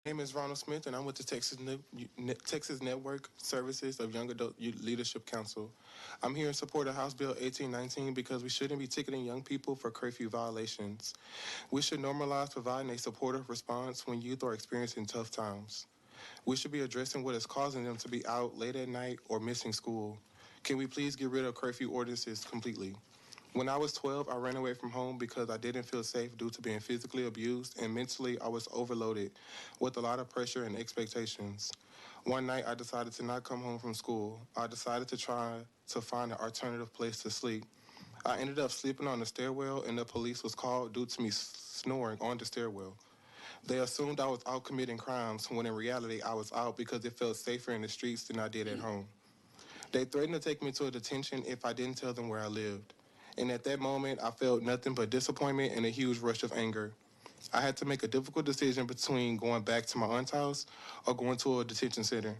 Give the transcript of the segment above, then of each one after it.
My name is Ronald Smith, and I'm with the Texas Network Services of Young Adult Leadership Council. I'm here in support of House Bill 1819 because we shouldn't be ticketing young people for curfew violations. We should normalize providing a supportive response when youth are experiencing tough times. We should be addressing what is causing them to be out late at night or missing school. Can we please get rid of curfew ordinances completely? When I was 12, I ran away from home because I didn't feel safe due to being physically abused, and mentally I was overloaded with a lot of pressure and expectations. One night I decided to not come home from school. I decided to try to find an alternative place to sleep. I ended up sleeping on the stairwell, and the police was called due to me snoring on the stairwell. They assumed I was out committing crimes when in reality I was out because it felt safer in the streets than I did at home. They threatened to take me to a detention if I didn't tell them where I lived. And at that moment, I felt nothing but disappointment and a huge rush of anger. I had to make a difficult decision between going back to my aunt's house or going to a detention center.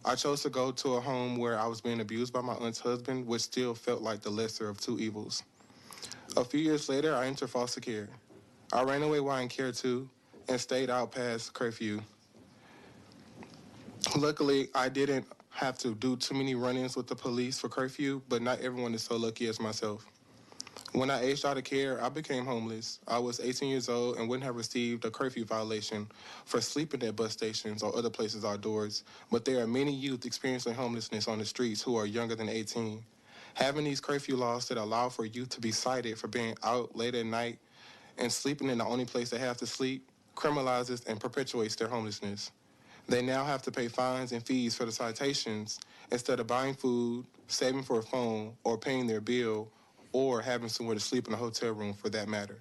I chose to go to a home where I was being abused by my aunt's husband, which still felt like the lesser of two evils. A few years later, I entered foster care. I ran away while in care too and stayed out past curfew. Luckily, I didn't have to do too many run-ins with the police for curfew, but not everyone is so lucky as myself. When I aged out of care, I became homeless. I was 18 years old and wouldn't have received a curfew violation for sleeping at bus stations or other places outdoors, but there are many youth experiencing homelessness on the streets who are younger than 18. Having these curfew laws that allow for youth to be cited for being out late at night and sleeping in the only place they have to sleep criminalizes and perpetuates their homelessness. They now have to pay fines and fees for the citations instead of buying food, saving for a phone, or paying their bill, or having somewhere to sleep in a hotel room for that matter.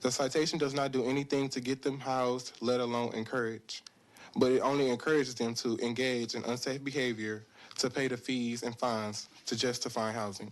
The citation does not do anything to get them housed, let alone encourage. But it only encourages them to engage in unsafe behavior to pay the fees and fines to justify housing.